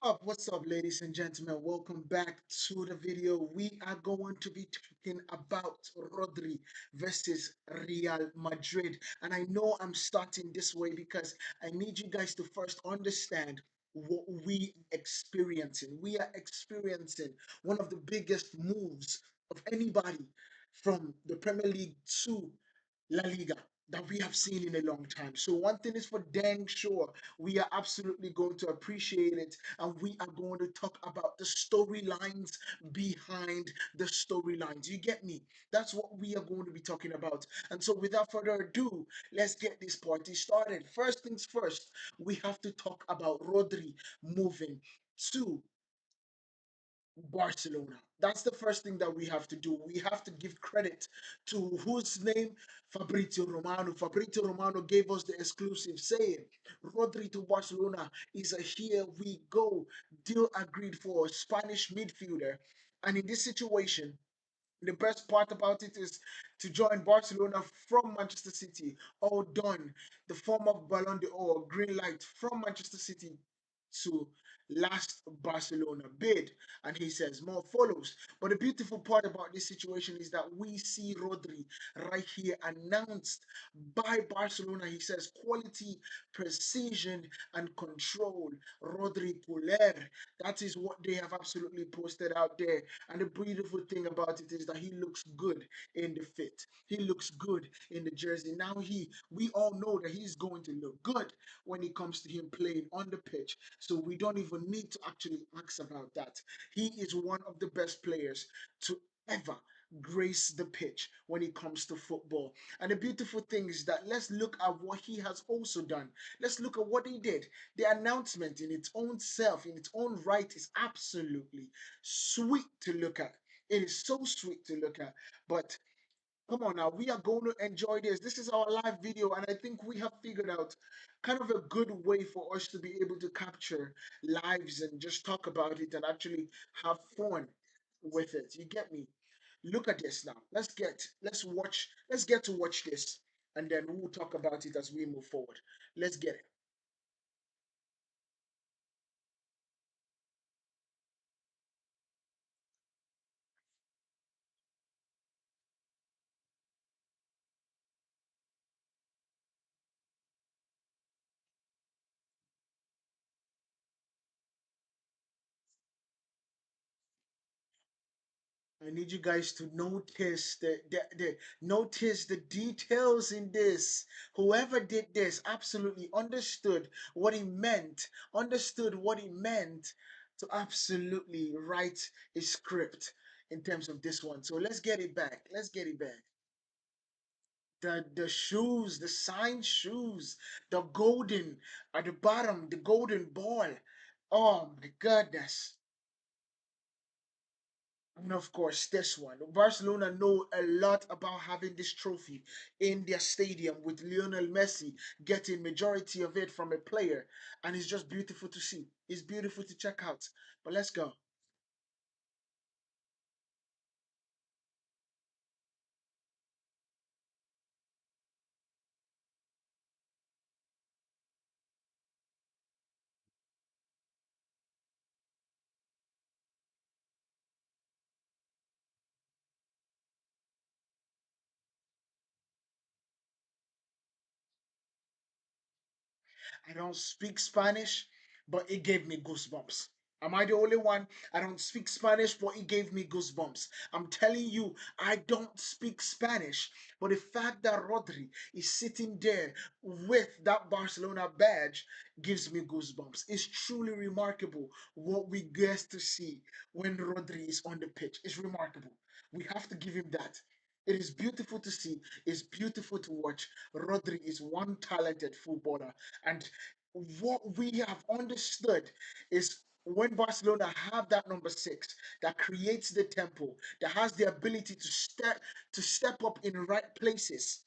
What's up, ladies and gentlemen? Welcome back to the video. We are going to be talking about Rodri versus Real Madrid. And I know I'm starting this way because I need you guys to first understand what we experiencing. We are experiencing one of the biggest moves of anybody from the Premier League to La Liga that we have seen in a long time. So one thing is for dang sure, we are absolutely going to appreciate it, and we are going to talk about the storylines behind the storylines. You get me? That's what we are going to be talking about. And so without further ado, let's get this party started. First things first, we have to talk about Rodri moving to Barcelona. That's the first thing that we have to do. We have to give credit to whose name? Fabrizio Romano. Fabrizio Romano gave us the exclusive saying Rodri to Barcelona is a here we go deal agreed for a Spanish midfielder. And in this situation, the best part about it is to join Barcelona from Manchester City. All done. The former Ballon d'Or green light from Manchester City to last Barcelona bid, and he says more follows. But the beautiful part about this situation is that we see Rodri right here announced by Barcelona. He says quality, precision, and control. Rodri Puler. That is what they have absolutely posted out there. And the beautiful thing about it is that he looks good in the fit. He looks good in the jersey. Now we all know that he's going to look good when it comes to him playing on the pitch. So we don't even need to actually ask about that. He is one of the best players to ever grace the pitch when it comes to football. And the beautiful thing is that let's look at what he has also done. Let's look at what he did. The announcement in its own self, in its own right, is absolutely sweet to look at. It is so sweet to look at. But come on now, we are going to enjoy this. This is our live video, and I think we have figured out kind of a good way for us to be able to capture lives and just talk about it and actually have fun with it. You get me? Look at this now. Let's get to watch this, and then we'll talk about it as we move forward. Let's get it. I need you guys to notice the notice the details in this. Whoever did this absolutely understood what he meant to absolutely write a script in terms of this one. So let's get it back. Let's get it back. The shoes, the signed shoes, the golden at the bottom, the golden ball. Oh my goodness. And of course, this one. Barcelona know a lot about having this trophy in their stadium with Lionel Messi getting majority of it from a player. And it's just beautiful to see. It's beautiful to check out. But let's go. I don't speak Spanish, but it gave me goosebumps. Am I the only one? I don't speak Spanish, but it gave me goosebumps. I'm telling you, I don't speak Spanish, but the fact that Rodri is sitting there with that Barcelona badge gives me goosebumps. It's truly remarkable what we get to see when Rodri is on the pitch. It's remarkable. We have to give him that. It is beautiful to see. It's beautiful to watch. Rodri is one talented footballer. And what we have understood is when Barcelona have that number six that creates the tempo, that has the ability to step up in the right places,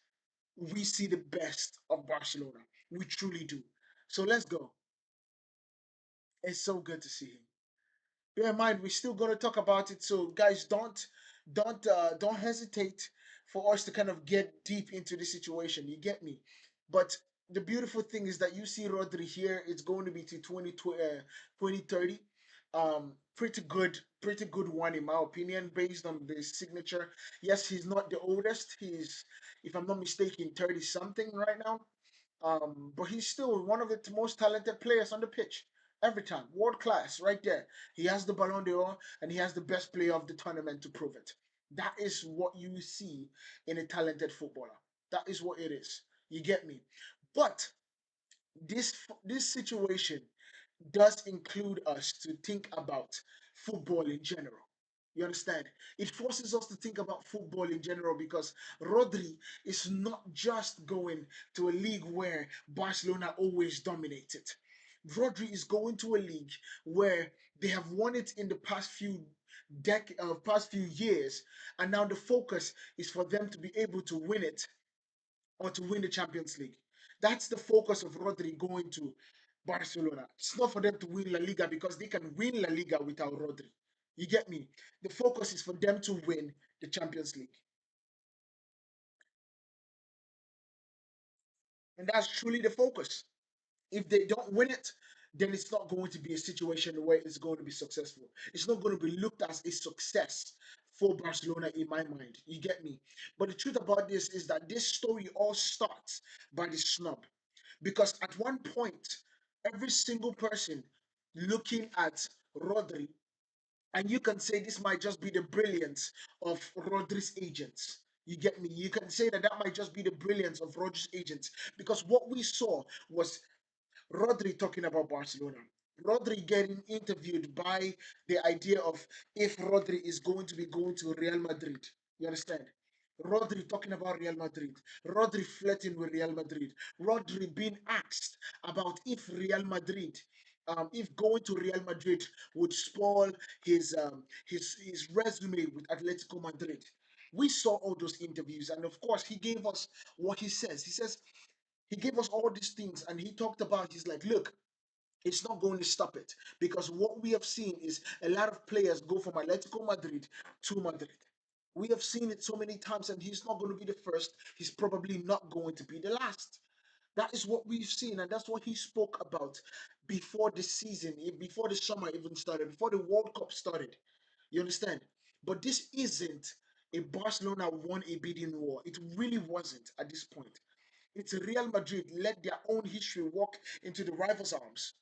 we see the best of Barcelona. We truly do. So let's go. It's so good to see him. Bear in mind, we're still going to talk about it. So guys, don't hesitate for us to kind of get deep into the situation. You get me? But the beautiful thing is that you see Rodri here. It's going to be to 2030. Pretty good one in my opinion, based on the signature. Yes, he's not the oldest. He's, if I'm not mistaken, 30 something right now. But he's still one of the most talented players on the pitch. Every time, world class, right there. He has the Ballon d'Or, and he has the best player of the tournament to prove it. That is what you see in a talented footballer. That is what it is. You get me? But this situation does include us to think about football in general. You understand? It forces us to think about football in general because Rodri is not just going to a league where Barcelona always dominated. Rodri is going to a league where they have won it in the past few years, and now the focus is for them to be able to win it or to win the Champions League. That's the focus of Rodri going to Barcelona. It's not for them to win La Liga because they can win La Liga without Rodri. You get me? The focus is for them to win the Champions League. And that's truly the focus. If they don't win it, then it's not going to be a situation where it's going to be successful. It's not going to be looked as a success for Barcelona in my mind. You get me? But the truth about this is that this story all starts by the snub. Because at one point, every single person looking at Rodri, and you can say this might just be the brilliance of Rodri's agents. You get me? You can say that that might just be the brilliance of Rodri's agents because what we saw was Rodri talking about Barcelona. Rodri getting interviewed by the idea of if Rodri is going to be going to Real Madrid. You understand? Rodri talking about Real Madrid. Rodri flirting with Real Madrid. Rodri being asked about if Real Madrid, if going to Real Madrid would spoil his resume with Atletico Madrid. We saw all those interviews, and of course, he gave us what he says. He gave us all these things, and he talked about. He's like, look, it's not going to stop it because what we have seen is a lot of players go from Atletico Madrid to Madrid. We have seen it so many times, and he's not going to be the first. He's probably not going to be the last. That is what we've seen, and that's what he spoke about before the season, before the summer even started, before the World Cup started. You understand? But this isn't a Barcelona won a bidding war. It really wasn't at this point. It's Real Madrid let their own history walk into the rivals' arms.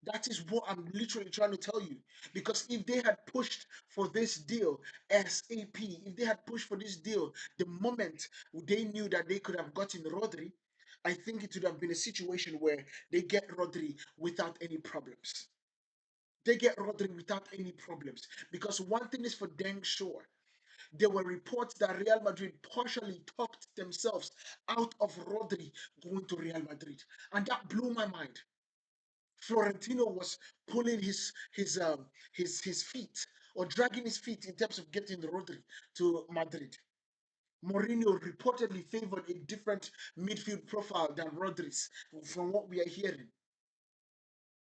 That is what I'm literally trying to tell you. Because if they had pushed for this deal ASAP, if they had pushed for this deal the moment they knew that they could have gotten Rodri, I think it would have been a situation where they get Rodri without any problems. They get Rodri without any problems. Because one thing is for dang sure. There were reports that Real Madrid partially talked themselves out of Rodri going to Real Madrid. And that blew my mind. Florentino was pulling his feet or dragging his feet in terms of getting Rodri to Madrid. Mourinho reportedly favored a different midfield profile than Rodri's, from what we are hearing.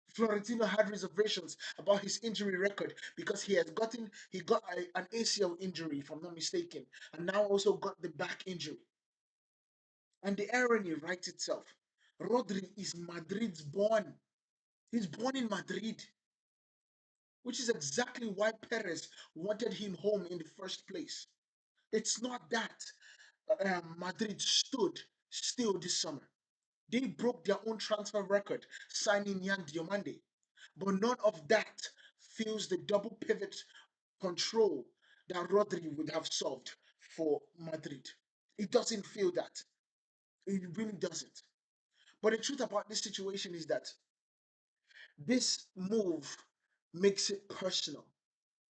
Florentino had reservations about his injury record because he got an ACL injury, if I'm not mistaken, and now also got the back injury. And the irony writes itself. Rodri is Madrid's born. He's born in Madrid, which is exactly why Perez wanted him home in the first place. It's not that Madrid stood still this summer. They broke their own transfer record, signing Yan Diomande. But none of that feels the double pivot control that Rodri would have solved for Madrid. It doesn't feel that. It really doesn't. But the truth about this situation is that this move makes it personal.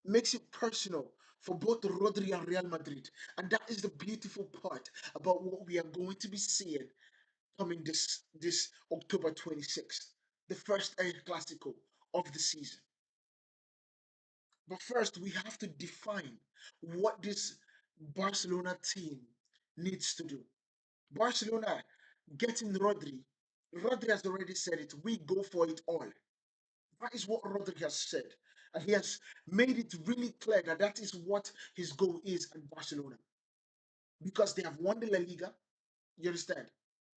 Makes it personal for both Rodri and Real Madrid. And that is the beautiful part about what we are going to be seeing coming this October 26th, the first El Clásico of the season. But first, we have to define what this Barcelona team needs to do. Barcelona getting Rodri. Rodri has already said it. We go for it all. That is what Rodri has said. And he has made it really clear that that is what his goal is at Barcelona. Because they have won the La Liga. You understand?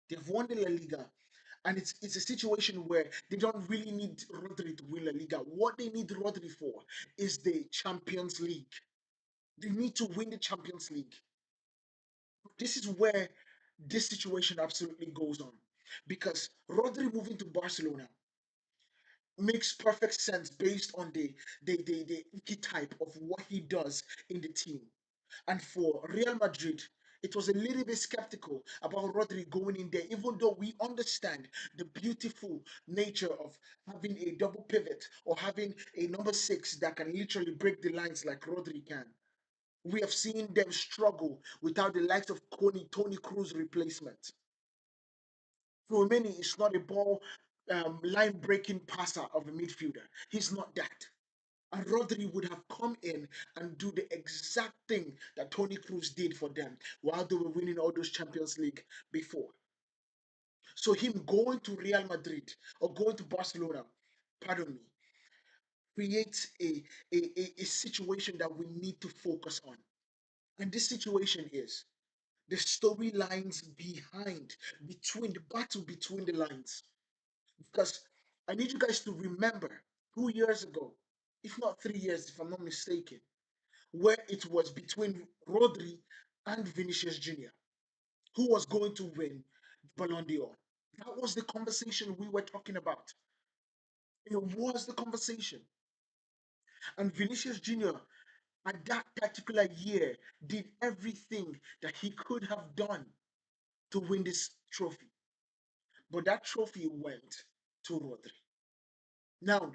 They've won the La Liga. And it's a situation where they don't really need Rodri to win La Liga. What they need Rodri for is the Champions League. They need to win the Champions League. This is where this situation absolutely goes on. Because Rodri moving to Barcelona makes perfect sense based on the archetype of what he does in the team. And for Real Madrid, it was a little bit skeptical about Rodri going in there, even though we understand the beautiful nature of having a double pivot or having a number six that can literally break the lines like Rodri can. We have seen them struggle without the likes of Tony Cruz replacement. Tchouameni is not a ball line breaking passer of a midfielder. He's not that. And Rodri would have come in and do the exact thing that Tony Cruz did for them while they were winning all those Champions League before. So him going to Real Madrid or going to Barcelona, pardon me, creates a situation that we need to focus on. And this situation is the storylines behind, between the battle between the lines. Because I need you guys to remember 2 years ago, if not 3 years, if I'm not mistaken, where it was between Rodri and Vinicius Jr., who was going to win Ballon d'Or. That was the conversation we were talking about. It was the conversation. And Vinicius Jr., at that particular year, did everything that he could have done to win this trophy. But that trophy went to Rodri. Now,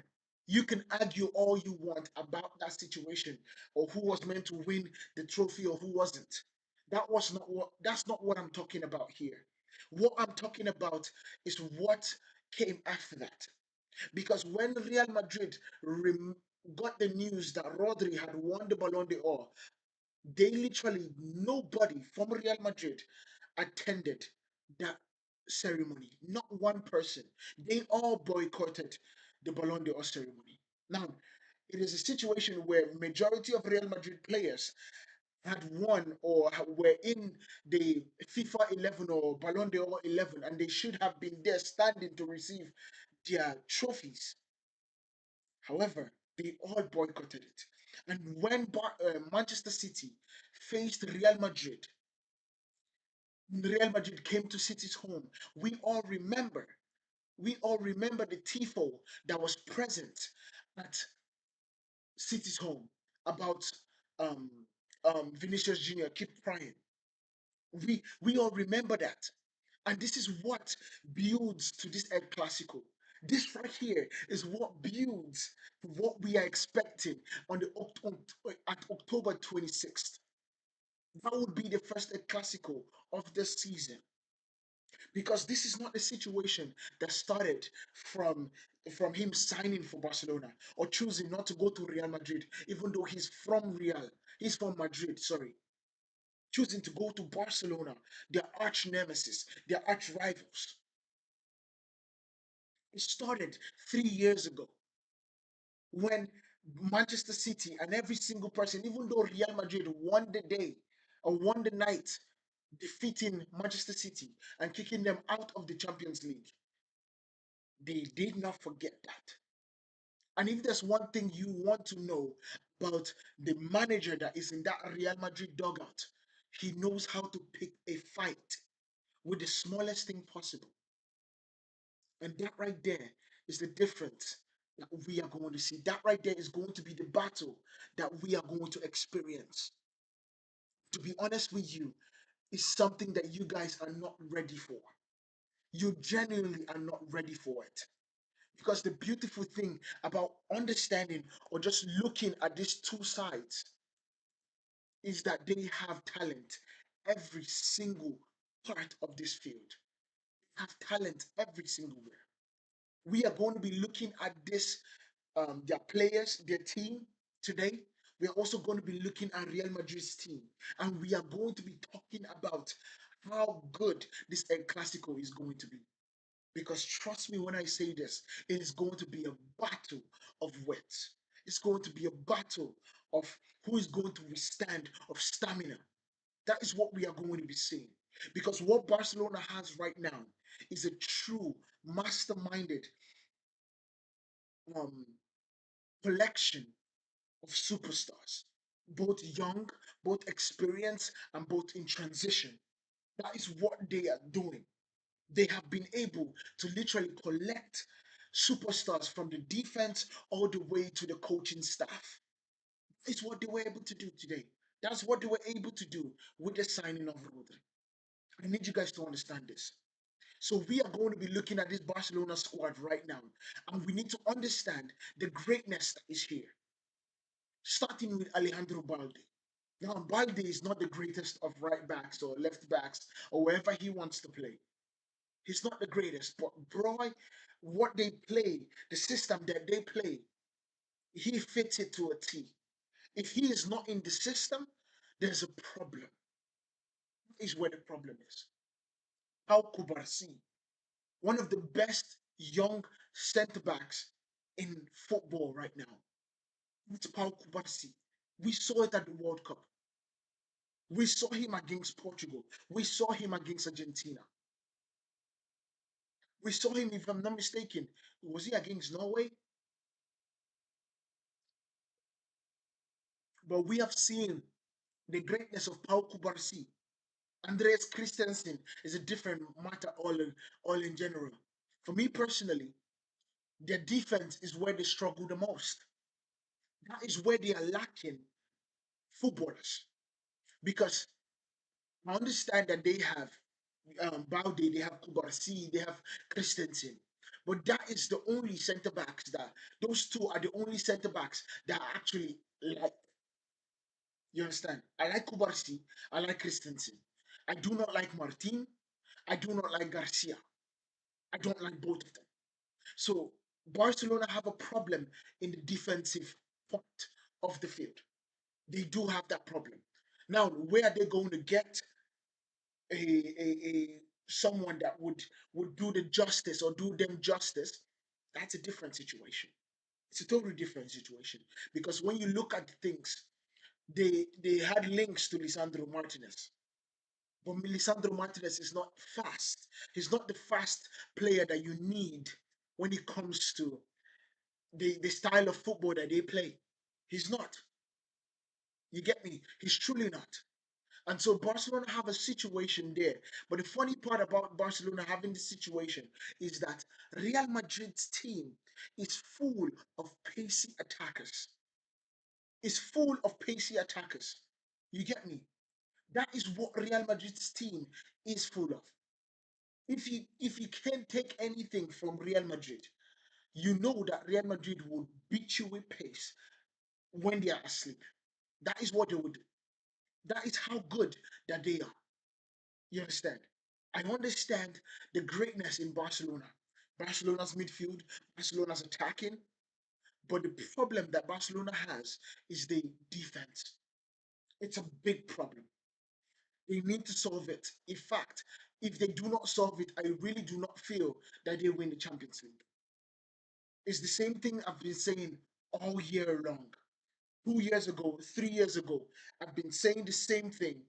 you can argue all you want about that situation or who was meant to win the trophy or who wasn't. That's not what I'm talking about here. What I'm talking about is what came after that. Because when Real Madrid got the news that Rodri had won the Ballon d'Or, they literally nobody from Real Madrid attended that ceremony. Not one person. They all boycotted the Ballon d'Or ceremony. Now, it is a situation where majority of Real Madrid players had won or were in the FIFA 11 or Ballon d'Or 11, and they should have been there standing to receive their trophies. However, they all boycotted it. And when Manchester City faced Real Madrid came to City's home. We all remember the tifo that was present at City's home about um, Vinicius Jr. keep crying. We all remember that, and this is what builds to this El Clasico. This right here is what builds to what we are expecting on the at October 26th. That would be the first El Clasico of the season, because this is not a situation that started from him signing for Barcelona or choosing not to go to Real Madrid, even though he's from Madrid, sorry, choosing to go to Barcelona, their arch nemesis, their arch rivals. It started 3 years ago when Manchester City and every single person, even though Real Madrid won the day or won the night, defeating Manchester City and kicking them out of the Champions League, they did not forget that. And if there's one thing you want to know about the manager that is in that Real Madrid dugout, he knows how to pick a fight with the smallest thing possible. And that right there is the difference that we are going to see. That right there is going to be the battle that we are going to experience. To be honest with you, is something that you guys are not ready for. You genuinely are not ready for it. Because the beautiful thing about understanding or just looking at these two sides is that they have talent every single part of this field. Have talent every single where. We are going to be looking at this, their players, their team today. We are also going to be looking at Real Madrid's team, and we are going to be talking about how good this El Clasico is going to be. Because trust me when I say this, it is going to be a battle of wits. It's going to be a battle of who is going to withstand of stamina. That is what we are going to be seeing. Because what Barcelona has right now is a true masterminded um, collection of superstars, both young, both experienced, and both in transition. That is what they are doing. They have been able to literally collect superstars from the defense all the way to the coaching staff. It's what they were able to do today. That's what they were able to do with the signing of Rodri. I need you guys to understand this. So we are going to be looking at this Barcelona squad right now, and we need to understand the greatness that is here. Starting with Alejandro Balde. Now, Balde is not the greatest of right backs or left backs or wherever he wants to play. He's not the greatest, but bro, what they play, the system that they play, he fits it to a T. If he is not in the system, there's a problem. That is where the problem is. Pau Kubarsi, one of the best young centre backs in football right now. It's Pau Kubarsi. We saw it at the World Cup. We saw him against Portugal. We saw him against Argentina. We saw him, if I'm not mistaken, was he against Norway? But we have seen the greatness of Pau Kubarsi. Andreas Christensen is a different matter all in general. For me personally, their defense is where they struggle the most. That is where they are lacking footballers. Because I understand that they have Baude, they have Kubarsi, they have Christensen. But that is the only centre backs that those two are the only centre backs that are actually like. You understand? I like Kubarsi, I like Christensen. I do not like Martin. I do not like Garcia. I don't like both of them. So Barcelona have a problem in the defensive part of the field. They do have that problem. Now, where are they going to get a someone that would do the justice or do them justice? That's a different situation. It's a totally different situation because when you look at things, they had links to Lisandro Martinez. But Lisandro Martinez is not fast. He's not the fast player that you need when it comes to the style of football that they play. He's not. You get me? He's truly not. And so Barcelona have a situation there. But the funny part about Barcelona having this situation is that Real Madrid's team is full of pacey attackers. Is full of pacey attackers. You get me? That is what Real Madrid's team is full of. If you can't take anything from Real Madrid, you know that Real Madrid will beat you with pace when they are asleep. That is what they would do. That is how good that they are. You understand? I understand the greatness in Barcelona. Barcelona's midfield, Barcelona's attacking, but the problem that Barcelona has is the defense. It's a big problem. They need to solve it. In fact, if they do not solve it, I really do not feel that they win the Champions League. It's the same thing I've been saying all year long. 2 years ago, 3 years ago, I've been saying the same thing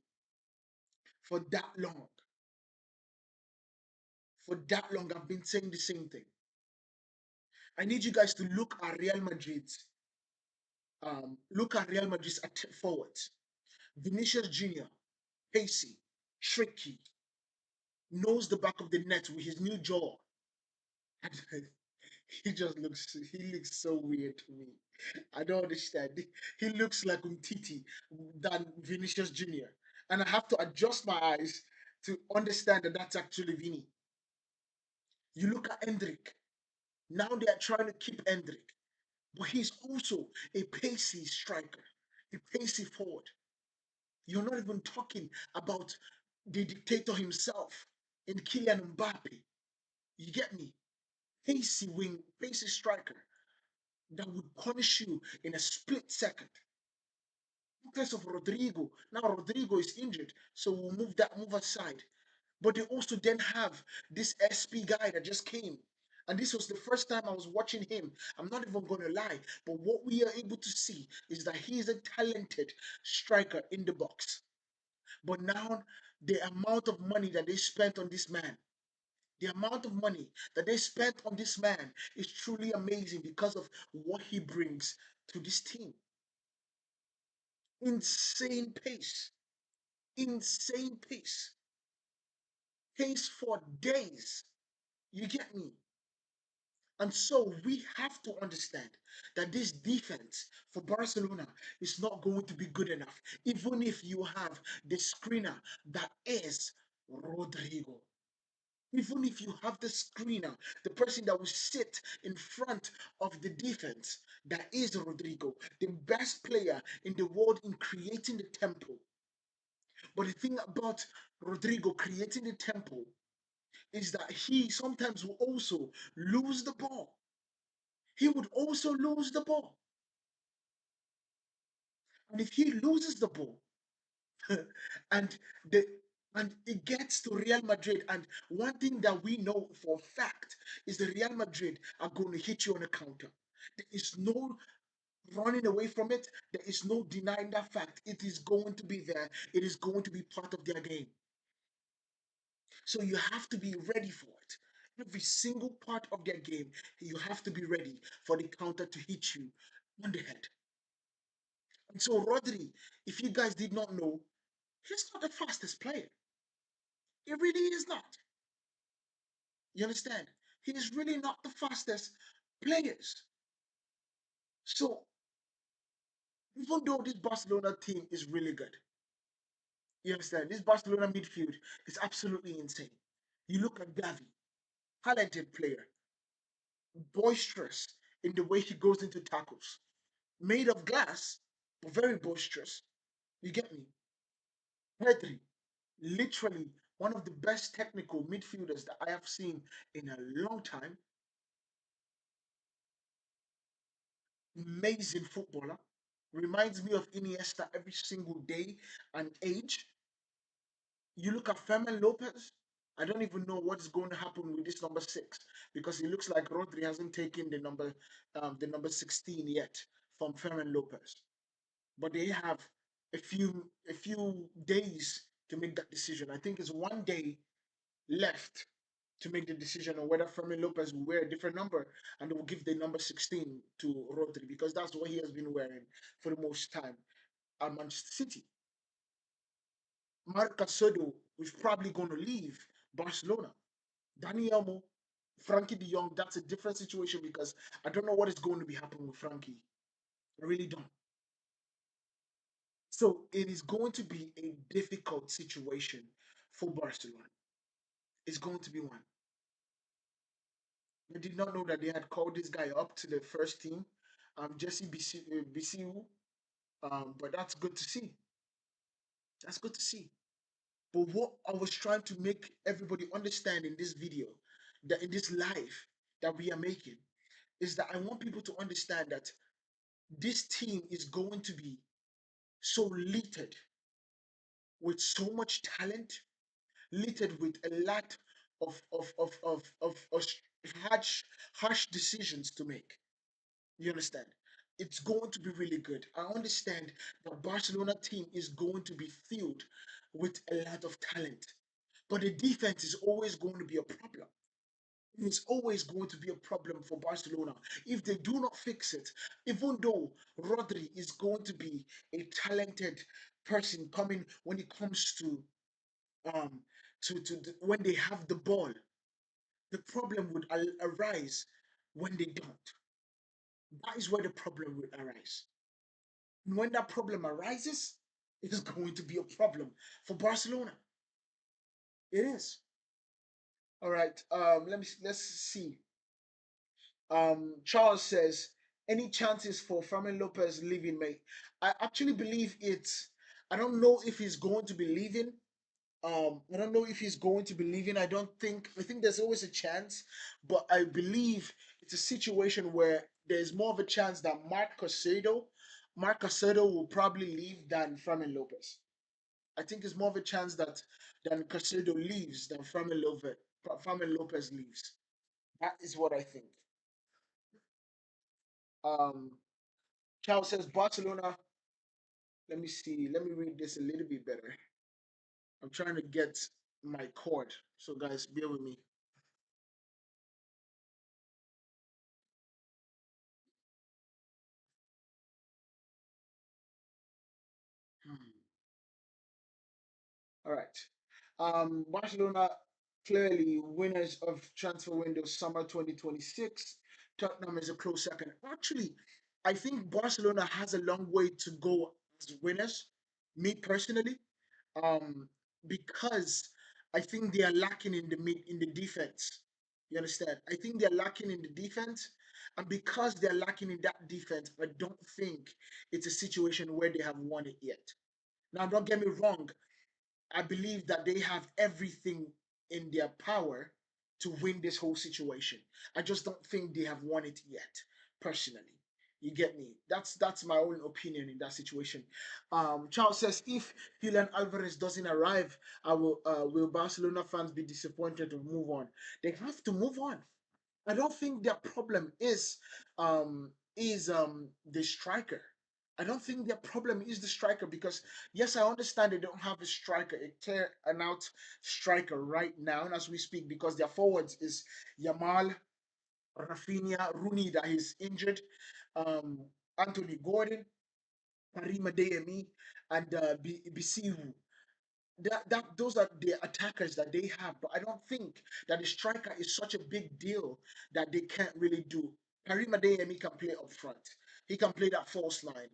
for that long. For that long, I've been saying the same thing. I need you guys to look at Real Madrid's forwards. Vinicius Jr., pacey, tricky, knows the back of the net with his new jaw. He looks so weird to me. I don't understand. He looks like Umtiti than Vinicius Jr. And I have to adjust my eyes to understand that that's actually Vini. You look at Hendrik. Now they are trying to keep Hendrik, but he's also a pacey striker, a pacey forward. You're not even talking about the dictator himself in Kylian Mbappe. You get me? Pacey wing, pacey striker that would punish you in a split second. In case of Rodrigo, now Rodrigo is injured, so we'll move aside. But they also then have this SP guy that just came. And this was the first time I was watching him. I'm not even going to lie. But what we are able to see is that he is a talented striker in the box. But now the amount of money that they spent on this man. The amount of money that they spent on this man is truly amazing because of what he brings to this team. Insane pace. Insane pace. Pace for days. You get me? And so we have to understand that this defense for Barcelona is not going to be good enough, even if you have the screener that is Rodrigo. Even if you have the screener, the person that will sit in front of the defense, that is Rodrigo, the best player in the world in creating the tempo. But the thing about Rodrigo creating the tempo is that he sometimes will also lose the ball. He would also lose the ball. And if he loses the ball, and the and it gets to Real Madrid, and one thing that we know for a fact is the Real Madrid are going to hit you on a counter. There is no running away from it. There is no denying that fact. It is going to be there. It is going to be part of their game. So you have to be ready for it. Every single part of their game, you have to be ready for the counter to hit you on the head. And so Rodri, if you guys did not know, he's not the fastest player. He really is not. You understand? He is really not the fastest players. So even though this Barcelona team is really good, you understand? This Barcelona midfield is absolutely insane. You look at Gavi, talented player, boisterous in the way he goes into tackles, made of glass, but very boisterous. You get me? Pedri, literally one of the best technical midfielders that I have seen in a long time. Amazing footballer. Reminds me of Iniesta every single day and age. You look at Fermin Lopez. I don't even know what's going to happen with this number 6 because it looks like Rodri hasn't taken the number 16 yet from Fermin Lopez. But they have a few days to make that decision. I think it's 1 day left to make the decision on whether Fermin Lopez will wear a different number and they will give the number 16 to Rodri because that's what he has been wearing for the most time at Manchester City. Marc Sodo is probably going to leave Barcelona. Dani Elmo, Frankie de Jong, that's a different situation because I don't know what is going to be happening with Frankie. I really don't. So it is going to be a difficult situation for Barcelona. It's going to be one. I did not know that they had called this guy up to the first team, Jesse BCU. But that's good to see. That's good to see. But what I was trying to make everybody understand in this video, that in this live that we are making, is that I want people to understand that this team is going to be so littered with so much talent, littered with a lot of harsh decisions to make. You understand? It's going to be really good. I understand the Barcelona team is going to be filled with a lot of talent, but the defense is always going to be a problem. It's always going to be a problem for Barcelona if they do not fix it. Even though Rodri is going to be a talented person coming when it comes um when they have the ball, the problem would arise when they don't. That is where the problem will arise. And when that problem arises, it is going to be a problem for Barcelona. It is. All right. Let's see. Charles says, any chances for Fermin Lopez leaving, mate? I actually believe it's. I don't know if he's going to be leaving. I don't know if he's going to be leaving. I don't think. I think there's always a chance, but I believe it's a situation where there's more of a chance that Mark Casado will probably leave than Fermin Lopez. I think it's more of a chance that than Casado leaves than Fermin Lopez leaves. That is what I think. Um, Charles says Barcelona. Let me see. Let me read this a little bit better. I'm trying to get my cord. So guys, bear with me. Hmm. All right. Barcelona clearly winners of transfer window summer 2026. Tottenham is a close second. Actually, I think Barcelona has a long way to go as winners. Me personally, um, because I think they are lacking in the defense. You understand? I think they're lacking in the defense, and because they're lacking in that defense, I don't think it's a situation where they have won it yet. Now, don't get me wrong. I believe that they have everything in their power to win this whole situation. I just don't think they have won it yet, personally. You get me? That's my own opinion in that situation. Charles says if Julian Alvarez doesn't arrive, I will Barcelona fans be disappointed to move on? They have to move on. I don't think their problem is the striker. I don't think their problem is the striker because yes, I understand they don't have a striker, a clear and out striker right now as we speak because their forwards is Yamal, Rafinha, Rooney that is injured, um, Anthony Gordon, Karima Adeyemi, and Bisiu. That those are the attackers that they have, but I don't think that the striker is such a big deal that they can't really do. Karim Adeyemi can play up front. He can play that false line.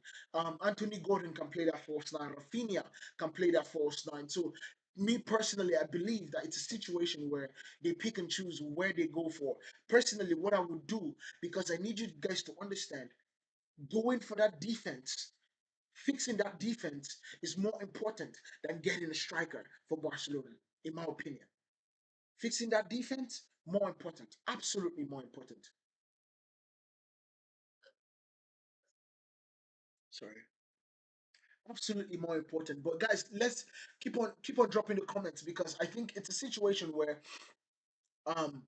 Anthony Gordon can play that false line. Rafinha can play that false line. So me personally, I believe that it's a situation where they pick and choose where they go for. Personally, what I would do, because I need you guys to understand, going for that defense, fixing that defense is more important than getting a striker for Barcelona, in my opinion. Fixing that defense, more important. Absolutely more important. Sorry. Absolutely more important. But guys, let's keep on dropping the comments because I think it's a situation where um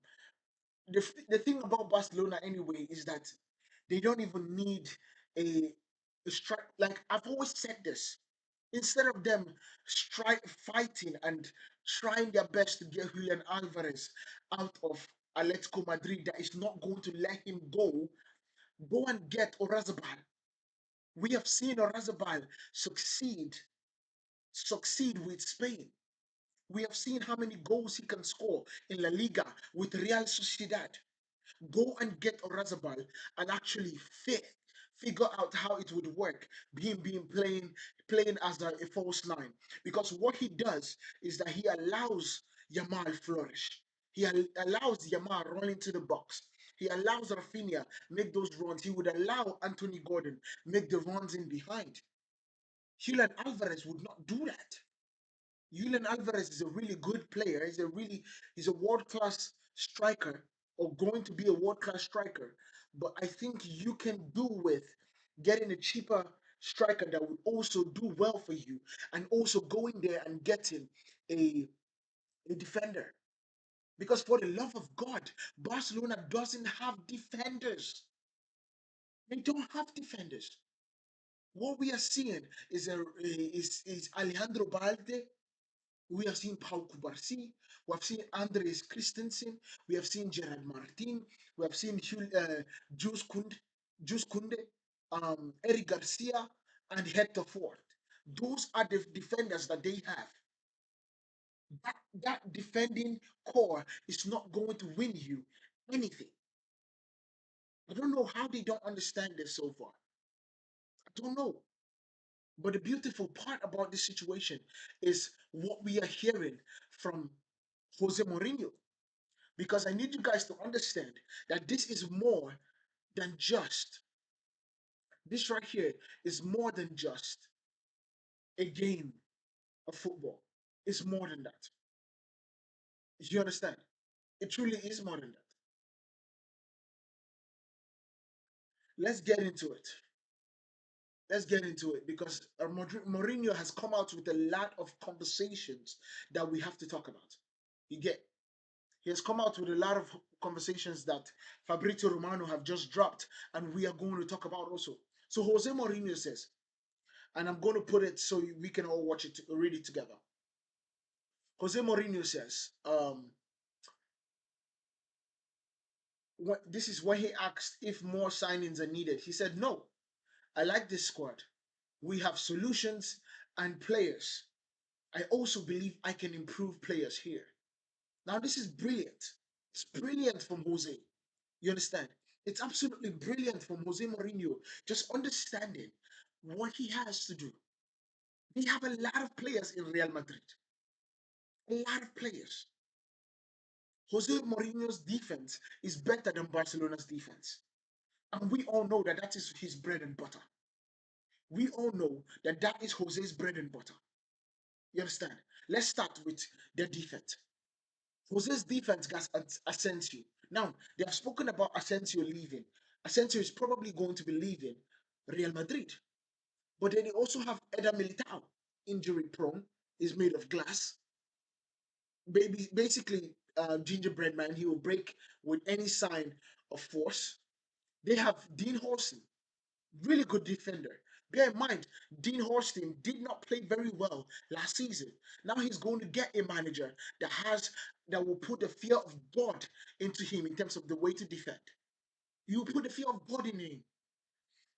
the thing about Barcelona anyway is that they don't even need a, a strike. Like I've always said this, instead of them strike fighting and trying their best to get Julian Alvarez out of Atletico Madrid that is not going to let him go and get Orazabal. We have seen Orazabal succeed succeed with Spain. We have seen how many goals he can score in La Liga with Real Sociedad. Go and get Orazabal and actually figure out how it would work, him being playing as a false nine. Because what he does is that he allows Yamal flourish. He allows Yamal run into the box. He allows Rafinha make those runs. He would allow Anthony Gordon make the runs in behind. Julian Alvarez would not do that. Julian Alvarez is a really good player. He's a world class striker or going to be a world class striker. But I think you can do with getting a cheaper striker that would also do well for you and also going there and getting a, a defender. Because for the love of God, Barcelona doesn't have defenders. They don't have defenders. What we are seeing is Alejandro Balde. We have seen Paul Kubarsi. We have seen Andres Christensen. We have seen Gerard Martin. We have seen Jules Kunde, Jules Kunde, Eric Garcia, and Hector Ford. Those are the defenders that they have. That defending core is not going to win you anything. I don't know how they don't understand this so far. I don't know. But the beautiful part about this situation is what we are hearing from Jose Mourinho. Because I need you guys to understand that this is more than just, this right here is more than just a game of football. It's more than that. You understand? It truly is more than that. Let's get into it. Let's get into it because Mourinho has come out with a lot of conversations that we have to talk about. You get, he has come out with a lot of conversations that Fabrizio Romano have just dropped, and we are going to talk about also. So Jose Mourinho says, and I'm going to put it so we can all watch it, read it together. Jose Mourinho says, this is when he asked if more signings are needed. He said, no, I like this squad. We have solutions and players. I also believe I can improve players here. Now, this is brilliant. It's brilliant from Jose. You understand? It's absolutely brilliant from Jose Mourinho. Just understanding what he has to do. They have a lot of players in Real Madrid. A lot of players. Jose Mourinho's defense is better than Barcelona's defense. And we all know that that is his bread and butter. We all know that that is Jose's bread and butter. You understand? Let's start with their defense. Jose's defense got Asensio. Now, they have spoken about Asensio leaving. Asensio is probably going to be leaving Real Madrid. But then they also have Eder Militao, injury prone, is made of glass. Basically, gingerbread man, he will break with any sign of force. They have Dean Horson, really good defender. Bear in mind, Dean Horston did not play very well last season. Now he's going to get a manager that will put the fear of God into him in terms of the way to defend. You put the fear of God in him.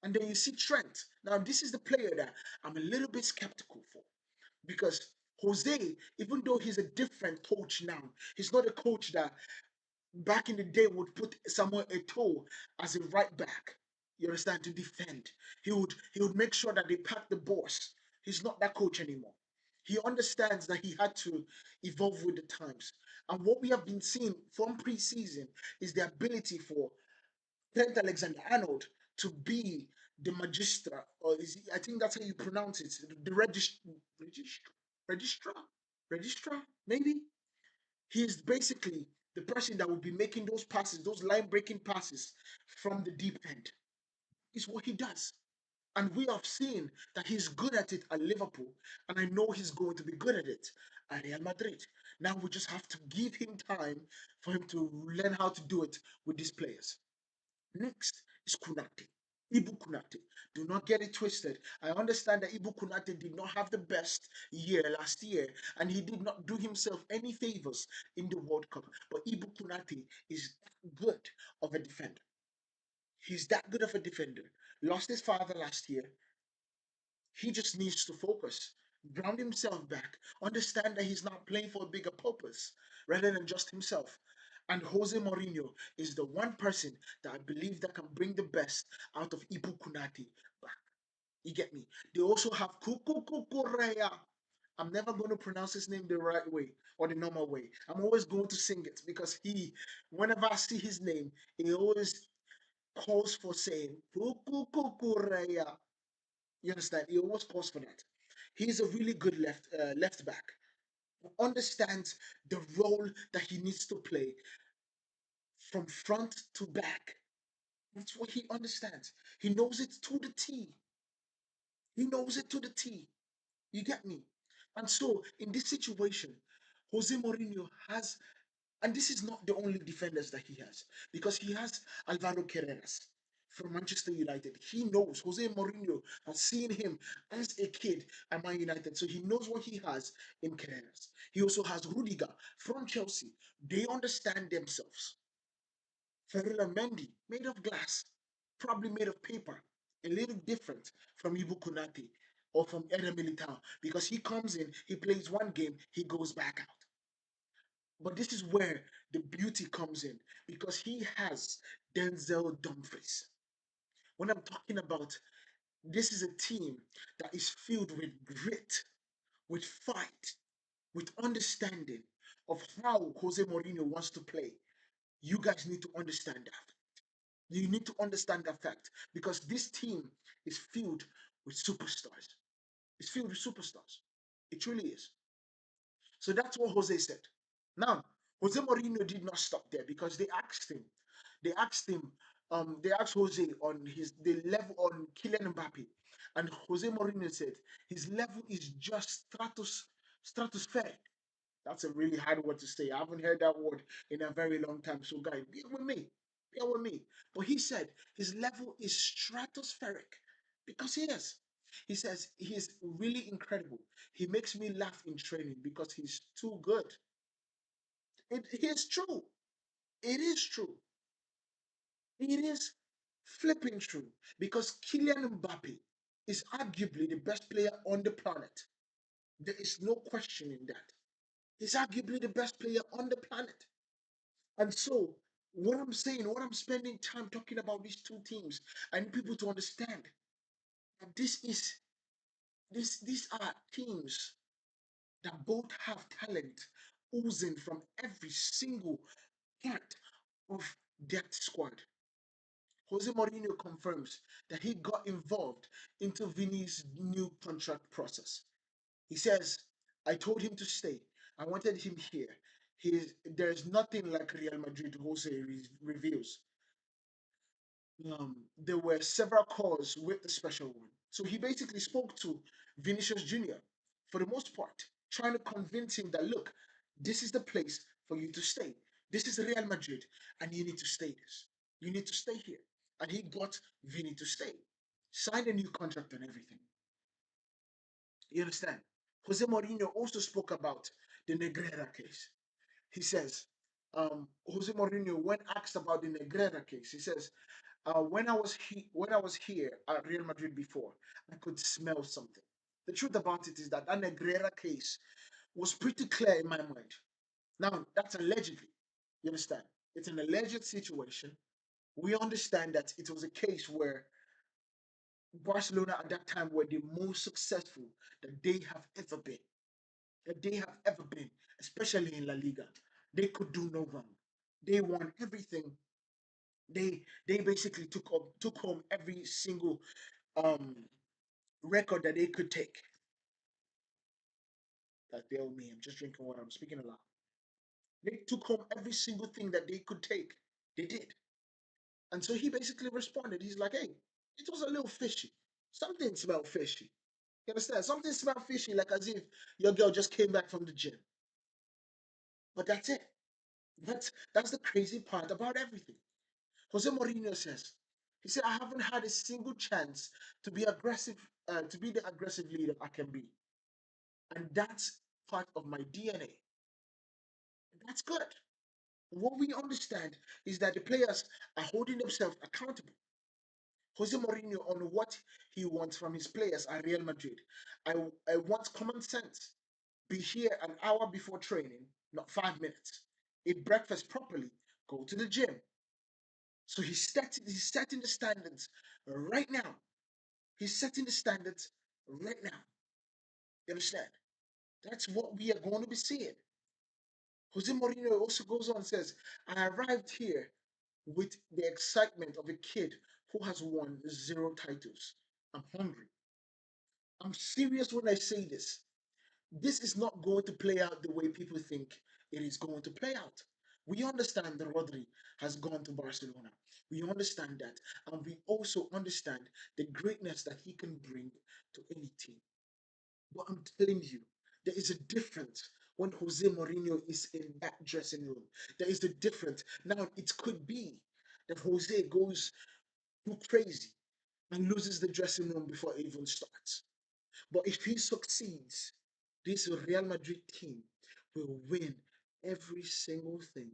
And then you see Trent. Now, this is the player that I'm a little bit skeptical for. Because Jose, even though he's a different coach now, he's not a coach that back in the day would put Samuel Eto'o as a right back. You understand, to defend. He would make sure that they pack the boss. He's not that coach anymore. He understands that he had to evolve with the times. And what we have been seeing from preseason is the ability for Trent Alexander-Arnold to be the magistra, or I think that's how you pronounce it, the registrar, registrar, maybe. He is basically the person that will be making those passes, those line breaking passes from the deep end. Is what he does. And we have seen that he's good at it at Liverpool, and I know he's going to be good at it at Real Madrid. Now we just have to give him time for him to learn how to do it with these players. Next is Kunate. Ibu Kunate. Do not get it twisted. I understand that Ibu Kunate did not have the best year last year, and he did not do himself any favors in the World Cup. But Ibu Kunate is that good of a defender. He's that good of a defender. Lost his father last year. He just needs to focus, ground himself back, understand that he's not playing for a bigger purpose rather than just himself. And Jose Mourinho is the one person that I believe that can bring the best out of Ibu Kunati back. You get me? They also have Kuku Kukureya. I'm never going to pronounce his name the right way or the normal way. I'm always going to sing it because whenever I see his name, he always calls for saying Kuku Kukureya. You understand? He always calls for that. He's a really good left back who understands the role that he needs to play from front to back. That's what he understands. He knows it to the T. He knows it to the T. You get me? And so in this situation, Jose Mourinho has, and this is not the only defenders that he has, because he has Alvaro Carreras from Manchester United. He knows Jose Mourinho has seen him as a kid at Man United, so he knows what he has in Carreras. He also has Rudiger from Chelsea. They understand themselves. Ferrell Mendy, made of glass, probably made of paper, a little different from Ibu Konate or from Eder Militao because he comes in, he plays one game, he goes back out. But this is where the beauty comes in because he has Denzel Dumfries. When I'm talking about this is a team that is filled with grit, with fight, with understanding of how Jose Mourinho wants to play. You guys need to understand that. You need to understand that fact because this team is filled with superstars. It's filled with superstars. It truly is. So that's what Jose said. Now, Jose Mourinho did not stop there because they asked him. They asked Jose on the level on Kylian Mbappe, and Jose Mourinho said his level is just stratospheric. That's a really hard word to say. I haven't heard that word in a very long time. So, guys, bear with me. Bear with me. But he said his level is stratospheric because he is. He says he's really incredible. He makes me laugh in training because he's too good. It is true. It is true. It is flipping true because Kylian Mbappe is arguably the best player on the planet. There is no question in that. He's arguably the best player on the planet. And so, what I'm saying, what I'm spending time talking about these two teams, I need people to understand that these are teams that both have talent oozing from every single part of that squad. Jose Mourinho confirms that he got involved into Vini's new contract process. He says, I told him to stay. I wanted him here. There's nothing like Real Madrid, Jose reveals. There were several calls with the special one. So he basically spoke to Vinicius Jr. for the most part, trying to convince him that, look, this is the place for you to stay. This is Real Madrid, and you need to stay this. You need to stay here. And he got Vini to stay. Signed a new contract and everything. You understand? Jose Mourinho also spoke about the Negreira case. He says, Jose Mourinho, when asked about the Negreira case, he says, when I was here at Real Madrid before, I could smell something. The truth about it is that Negreira case was pretty clear in my mind. Now that's allegedly. You understand? It's an alleged situation. We understand that it was a case where Barcelona at that time were the most successful that they have ever been. That they have ever been, especially in La Liga. They could do no wrong. They won everything. They basically took home every single um record that they could take. That bill me. I'm just drinking water. I'm speaking aloud. They took home every single thing that they could take. They did. And so he basically responded. He's like, hey, it was a little fishy. Something smelled fishy. You understand? Something smelled fishy, like as if your girl just came back from the gym. But that's it. That's the crazy part about everything. Jose Mourinho says, he said, I haven't had a single chance to be aggressive, to be the aggressive leader I can be. And that's part of my DNA. That's good. What we understand is that the players are holding themselves accountable. Jose Mourinho on what he wants from his players at Real Madrid. I, I want common sense. Be here an hour before training, not 5 minutes. Eat breakfast properly. Go to the gym. So he's setting the standards right now. He's setting the standards right now. You understand? That's what we are going to be seeing. Jose Mourinho also goes on and says, I arrived here with the excitement of a kid who has won 0 titles. I'm hungry. I'm serious when I say this. This is not going to play out the way people think it is going to play out. We understand that Rodri has gone to Barcelona. We understand that. And we also understand the greatness that he can bring to any team. But I'm telling you, there is a difference when Jose Mourinho is in that dressing room. There is a difference. Now, it could be that Jose goes too crazy and loses the dressing room before it even starts. But if he succeeds, this Real Madrid team will win every single thing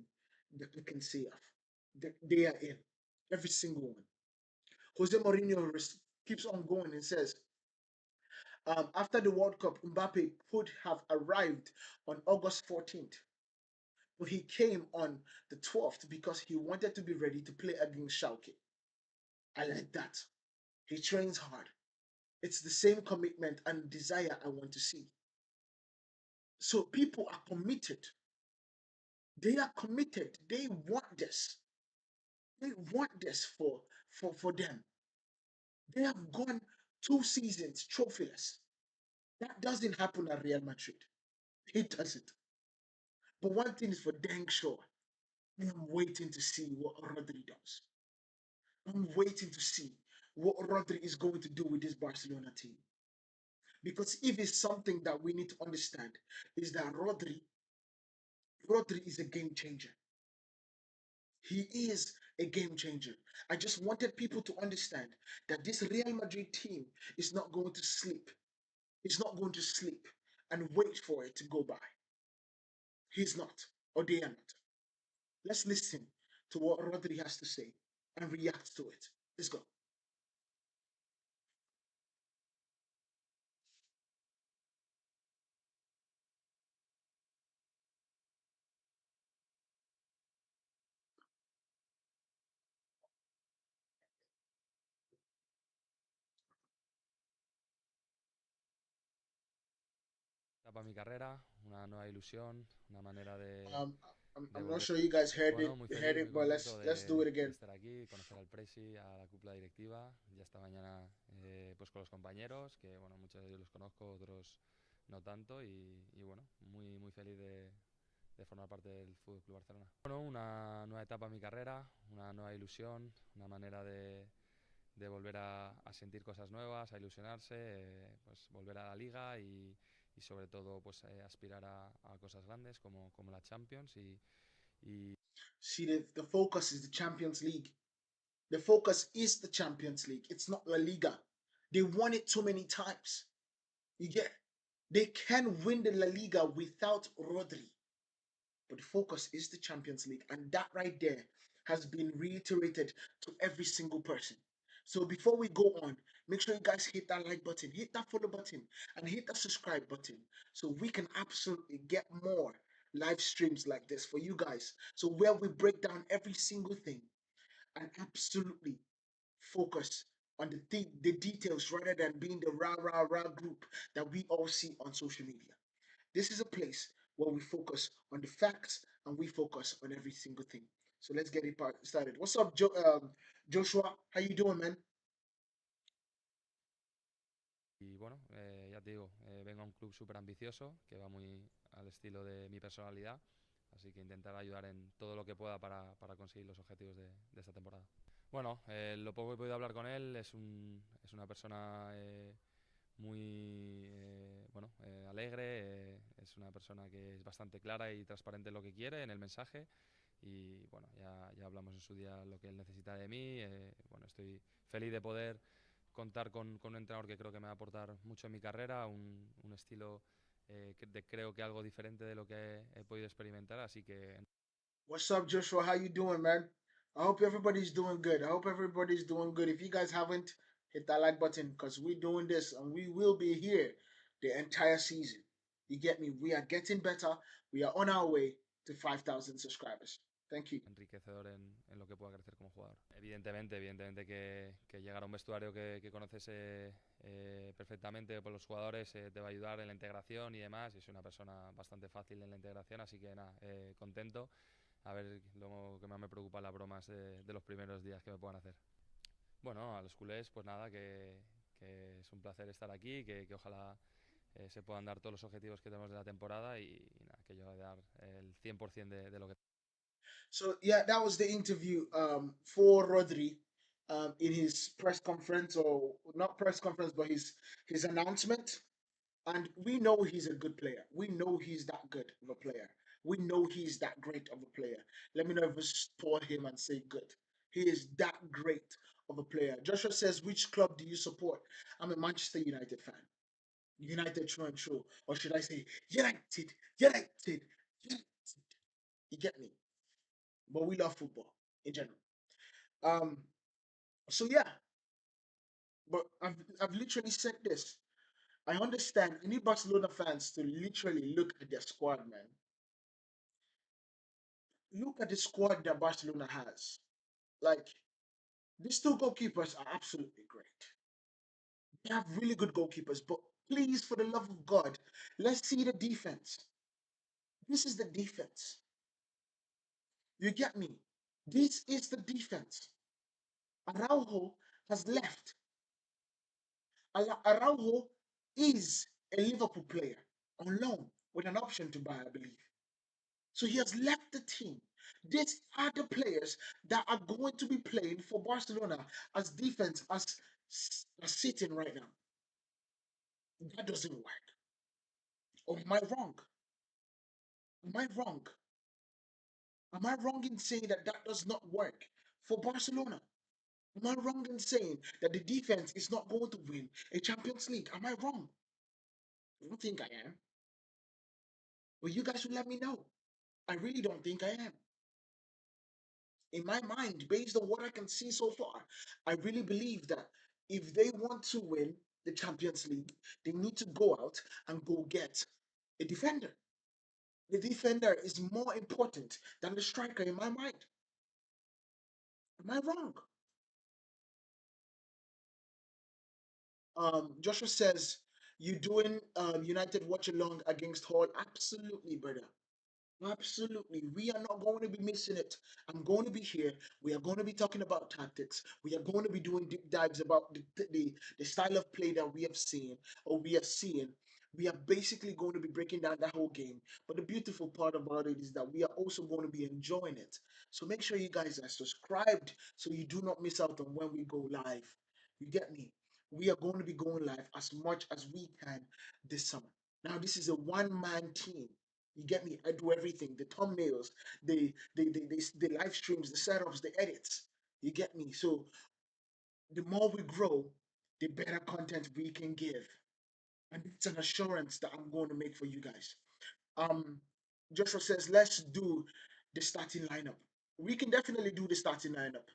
that we can say of. That they are in. Every single one. Jose Mourinho keeps on going and says, after the World Cup, Mbappe could have arrived on August 14th. But he came on the 12th because he wanted to be ready to play against Schalke. I like that. He trains hard. It's the same commitment and desire I want to see. So people are committed. They are committed. They want this. They want this for them. They have gone 2 seasons trophyless. That doesn't happen at Real Madrid. It doesn't. But one thing is for dang sure. I'm waiting to see what Rodri does. I'm waiting to see what Rodri is going to do with this Barcelona team. Because if it's something that we need to understand, is that Rodri is a game changer. He is a game changer. I just wanted people to understand that this Real Madrid team is not going to sleep. It's not going to sleep and wait for it to go by. He's not, or they are not. Let's listen to what Rodri has to say and react to it. Let's go. Para mi carrera, una nueva ilusión, una manera Um, de I'm not volver. sure you guys Bueno, muy heard feliz, muy it, but contento let's do it de again. estar aquí, conocer al Presi, a la cúpula directiva. Ya esta mañana pues con los compañeros, que bueno, muchos de ellos los conozco, otros no tanto, y bueno, muy feliz de formar parte del Fútbol Club Barcelona. Bueno, una nueva etapa en mi carrera, una nueva ilusión, una manera de volver a sentir cosas nuevas, a ilusionarse, pues volver a la liga y sobre todo pues aspirar a cosas grandes como la Champions y See, the focus is the Champions League. The focus is the Champions League. It's not La Liga. They won it too many times. You get, they can win the La Liga without Rodri, but the focus is the Champions League, and that right there has been reiterated to every single person. So before we go on, make sure you guys hit that like button, hit that follow button, and hit that subscribe button so we can absolutely get more live streams like this for you guys. So where we break down every single thing and absolutely focus on the details rather than being the rah rah rah group that we all see on social media. This is a place where we focus on the facts and we focus on every single thing. So let's get it started. What's up, Joshua? How you doing, man? bueno, ya te digo, vengo a un club súper ambicioso que va muy al estilo de mi personalidad, así que intentar ayudar en todo lo que pueda para conseguir los objetivos de esta temporada. Bueno, lo poco que he podido hablar con él es una persona muy bueno, alegre, es una persona que es bastante clara y transparente en lo que quiere, en el mensaje. Y bueno, ya hablamos en su día lo que él necesita de mí. Bueno, estoy feliz de poder contar con un entrenador que creo que me va a aportar mucho en mi carrera, un estilo creo que algo diferente de lo que he podido experimentar, así que What's up, Joshua? How you doing, man? I hope everybody's doing good. I hope everybody's doing good. If you guys haven't, hit that like button because we're doing this and we will be here the entire season. You get me? We are getting better. We are on our way to 5,000 subscribers. Thank you. enriquecedor en lo que pueda crecer como jugador. Evidentemente que llegar a un vestuario que conoces perfectamente por los jugadores te va a ayudar en la integración y demás. Y soy una persona bastante fácil en la integración, así que nada, contento. A ver, lo que más me preocupa las bromas de los primeros días que me puedan hacer. Bueno, a los culés, pues nada, que es un placer estar aquí, que ojalá se puedan dar todos los objetivos que tenemos de la temporada y nada, que yo voy a dar el 100% de lo que... So yeah, that was the interview for Rodri in his press conference, or not press conference, but his announcement. And we know he's a good player. We know he's that good of a player. We know he's that great of a player. Let me never spoil him and say good. He is that great of a player. Joshua says, which club do you support? I'm a Manchester United fan. United true and true. Or should I say United, United, United. You get me? But we love football in general. Um, so yeah, but I've literally said this. I understand. I need Barcelona fans to literally look at their squad, man. Look at the squad that Barcelona has. Like, these two goalkeepers are absolutely great. They have really good goalkeepers, but please, for the love of God, let's see the defense. This is the defense. You get me? This is the defense. Araujo has left. Araujo is a Liverpool player on loan with an option to buy, I believe. So he has left the team. These are the players that are going to be playing for Barcelona as defense as sitting right now. That doesn't work. Or am I wrong? Am I wrong? Am I wrong in saying that that does not work for Barcelona. Am I wrong in saying that the defense is not going to win a Champions League? Am I wrong? I don't think I am. But you guys will let me know. I really don't think I am. In my mind, based on what I can see so far, I really believe that if they want to win the Champions League, they need to go out and go get a defender. The defender is more important than the striker in my mind. Am I wrong? Joshua says, you doing United watch along against Hall? Absolutely, brother. Absolutely. We are not going to be missing it. I'm going to be here. We are going to be talking about tactics. We are going to be doing deep dives about the style of play that we have seen or we are seeing. We are basically going to be breaking down that whole game. But the beautiful part about it is that we are also going to be enjoying it. So make sure you guys are subscribed so you do not miss out on when we go live. You get me? We are going to be going live as much as we can this summer. Now, this is a one-man team. You get me? I do everything: the thumbnails, the live streams, the setups, the edits. You get me? So the more we grow, the better content we can give, and it's an assurance that I'm going to make for you guys. Um, Joshua says, let's do the starting lineup. We can definitely do the starting lineup.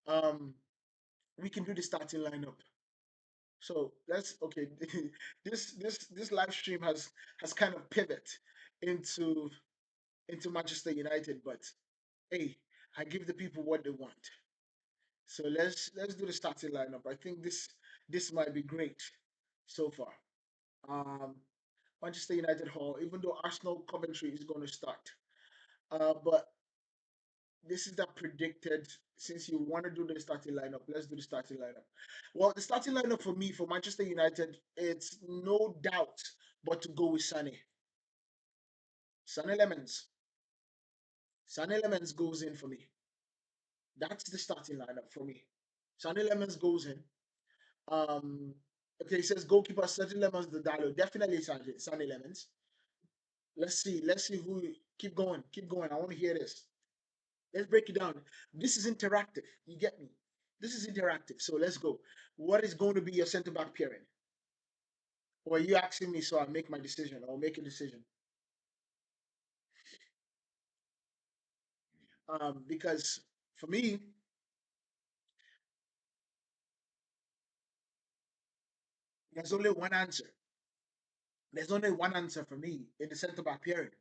Um, we can do the starting lineup. So let's okay. This live stream has kind of pivot into Manchester United, but hey, I give the people what they want. So let's do the starting lineup. I think this might be great so far. Um, Manchester United Hall, even though Arsenal Coventry is going to start, but this is that predicted. Since you want to do the starting lineup, let's do the starting lineup. Well, the starting lineup for me for Manchester United, it's no doubt but to go with Sané. Sané Lemons. Sané Lemons goes in for me. That's the starting lineup for me. Sané Lemons goes in. Um, okay, it says goalkeeper Sergio Lemons the dialogue. Definitely Sunny Lemons. Let's see who. Keep going, keep going. I want to hear this. Let's break it down. This is interactive. You get me? This is interactive. So let's go. What is going to be your centre back pairing? Or are you asking me so I make my decision? I'll make a decision. Because for me, there's only one answer. There's only one answer for me in the centre back pairing.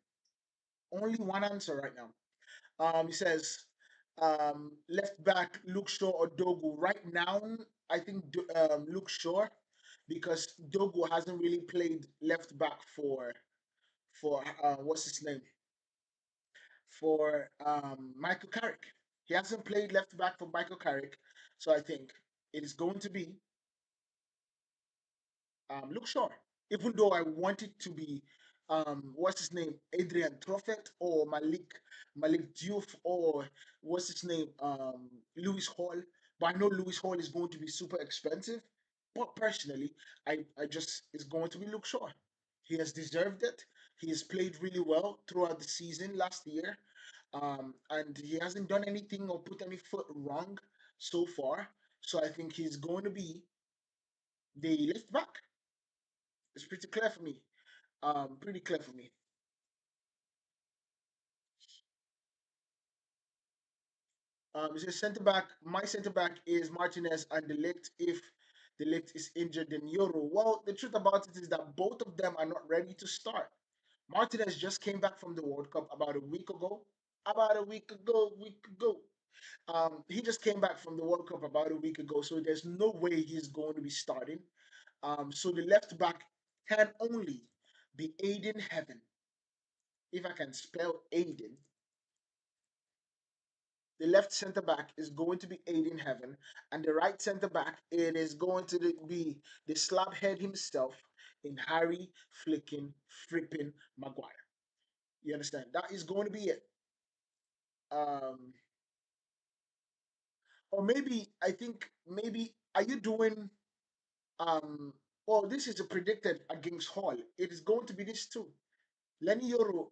Only one answer right now. He says left back Luke Shaw or Dogu. Right now, I think Luke Shaw because Dogu hasn't really played left back for what's his name for Michael Carrick. He hasn't played left back for Michael Carrick, so I think it is going to be Luke Shaw. Even though I want it to be what's his name, Adrian Troffet or Malik Diouf or what's his name, Lewis Hall. But I know Lewis Hall is going to be super expensive. But personally, I just it's going to be Luke Shaw. He has deserved it. He has played really well throughout the season last year. And he hasn't done anything or put any foot wrong so far. So I think he's going to be the left back. It's pretty clear for me. Pretty clear for me. It says centre back. My centre back is Martinez and Delict. If Delict is injured, then Euro. Well, the truth about it is that both of them are not ready to start. Martinez just came back from the World Cup about a week ago. About a week ago, he just came back from the World Cup about a week ago, so there's no way he's going to be starting. So the left back can only be Aiden Heaven. If I can spell Aiden, the left centre back is going to be Aiden Heaven, and the right centre back it is going to be the slabhead himself in Harry Flicking Frippin Maguire. You understand? That is going to be it. Um, or maybe I think maybe are you doing um? Well, this is a predicted against Hall. It is going to be this too. Lenny Yoro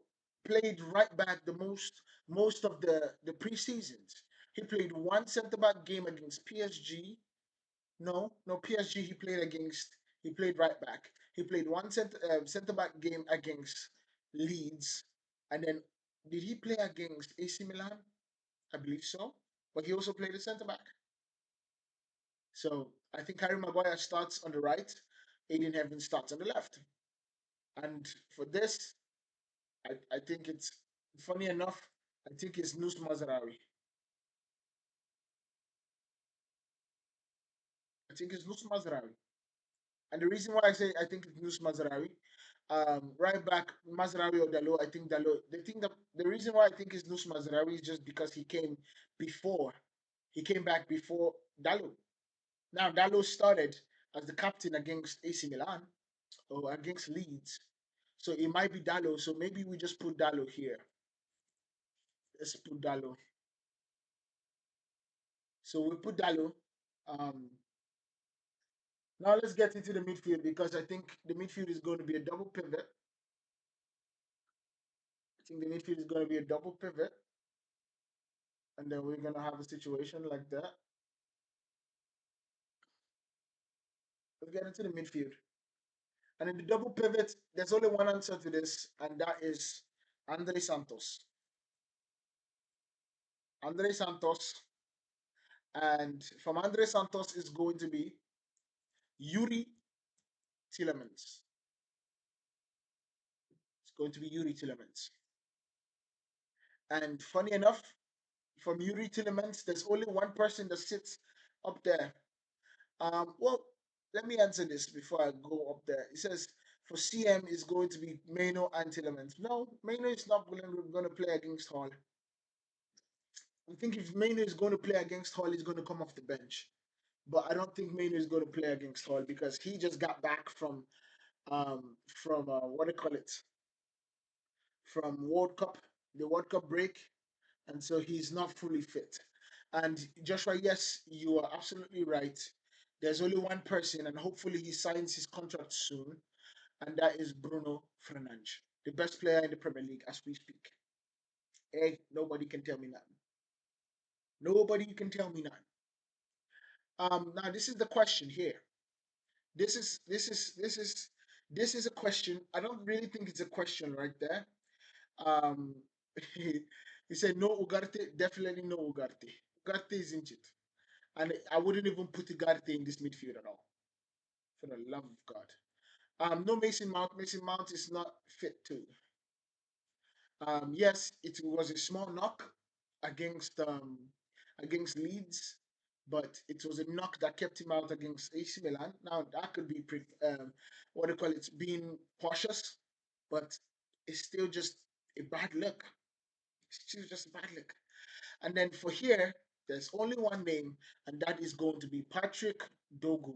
played right back the most of the preseasons. He played one centre back game against PSG. No, PSG. He played right back. He played one centre back game against Leeds, and then did he play against AC Milan? I believe so. But he also played a centre back. So I think Harry Maguire starts on the right, Aiden Evans starts on the left. And for this, I think it's funny enough. I think it's Nus Mazarawi. I think it's Nus Mazarawi. And the reason why I say I think it's Nus Mazarawi, right back Mazarawi or Dalo, I think Dalo. The reason why I think it's Nus Mazarawi is just because before. He came back before Dalo. Now Dalo started as the captain against AC Milan or against Leeds. So it might be Dalo. So maybe we just put Dalo here. Let's put Dalo. So we put Dalo. Um, Now let's get into the midfield because I think the midfield is going to be a double pivot. I think the midfield is going to be a double pivot. And then we're going to have a situation like that. Let's get into the midfield. And in the double pivot, there's only one answer to this, and that is Andre Santos. Andre Santos. And from Andre Santos is going to be Yuri Tillemans. It's going to be Yuri Tillemans. And funny enough, from Yuri Tillemans, there's only one person that sits up there. Well, let me answer this before I go up there. It says for CM is going to be Mano and Tillemans. No, Mano is not going to play against Hall. I think if Mano is going to play against Hall, he's going to come off the bench. But I don't think Mano is going to play against Hall because he just got back from what do you call it, from World Cup, the World Cup break, and so he's not fully fit. And Joshua, yes, you are absolutely right. There's only one person, and hopefully he signs his contract soon, and that is Bruno Fernandes, the best player in the Premier League as we speak. Hey, nobody can tell me nothing. Nobody can tell me nothing. Now this is the question here. This is this is this is this is a question. I don't really think it's a question right there. Um, he said no Ugarte, definitely no Ugarte. Ugarte is injured, and I wouldn't even put Ugarte in this midfield at all. For the love of God. No Mason Mount. Mason Mount is not fit too. Yes, it was a small knock against against Leeds, but it was a knock that kept him out against AC Milan. Now that could be what do you call it, being cautious, but it's still just a bad look. It's still just a bad look. And then for here, there's only one name, and that is going to be Patrick Dogu.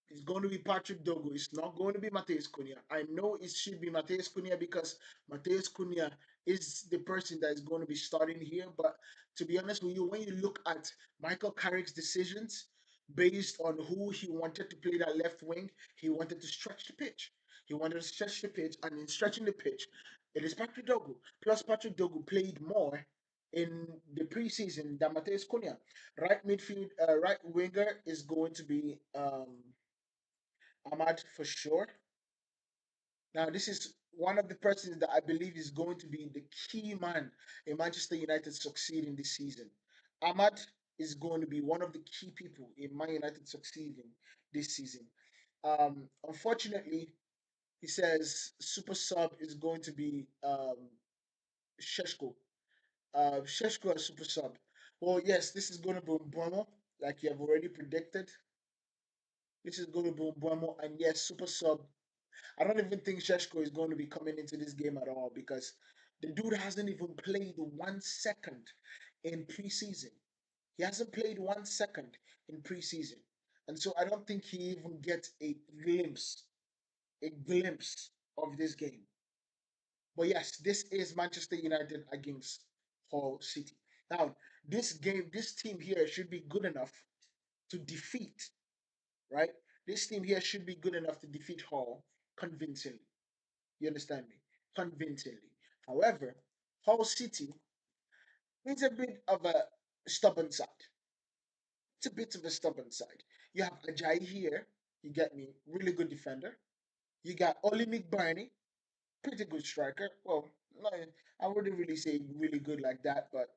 It's going to be Patrick Dogo. It's not going to be Mateus Cunha. I know it should be Mateus Cunha because Mateus Cunha is the person that is going to be starting here. But to be honest with you, when you look at Michael Carrick's decisions based on who he wanted to play that left wing, he wanted to stretch the pitch. He wanted to stretch the pitch, and in stretching the pitch, it is Patrick Dogo. Plus, Patrick Dogo played more in the preseason than Mateus Cunha. Right winger is going to be Ahmad for sure. Now, this is one of the persons that I believe is going to be the key man in Manchester United succeeding this season. Ahmad is going to be one of the key people in Man United succeeding this season. Unfortunately, he says super sub is going to be Sheshko. Sheshko as super sub. Well, yes, this is going to be Mbuemo, like you have already predicted. This is going to be Mbuemo, and yes, super sub. I don't even think Sheshko is going to be coming into this game at all because the dude hasn't even played 1 second in preseason. He hasn't played 1 second in preseason. And so I don't think he even gets a glimpse of this game. But yes, this is Manchester United against Hull City. Now, this team here should be good enough to defeat, right? This team here should be good enough to defeat Hull convincingly. You understand me? Convincingly. However, Hull City is a bit of a stubborn side. It's a bit of a stubborn side. You have Ajayi here, you get me, really good defender. You got Oli McBurney, pretty good striker. Well, I wouldn't really say really good like that, but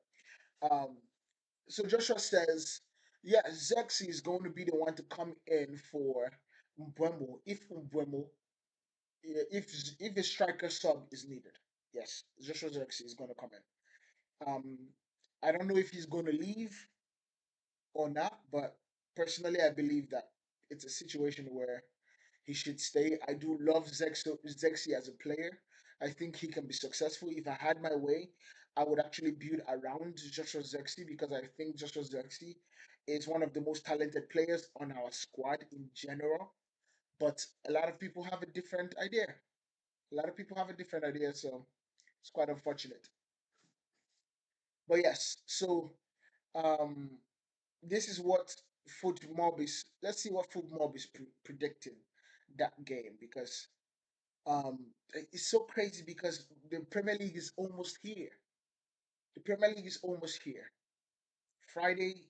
um, so Joshua says, yeah, Zexi is going to be the one to come in for Mbwemo if a striker sub is needed. Yes, Joshua Zexi is going to come in. I don't know if he's going to leave or not, but personally, I believe that it's a situation where he should stay. I do love Zexi as a player. I think he can be successful. If I had my way, I would actually build around Joshua Zexi because I think Joshua Zexi is one of the most talented players on our squad in general. But a lot of people have a different idea. A lot of people have a different idea, so it's quite unfortunate. But yes, so um, this is what Foot Mob is. Let's see what Foot Mob is predicting that game because it's so crazy because the Premier League is almost here. The Premier League is almost here. Friday,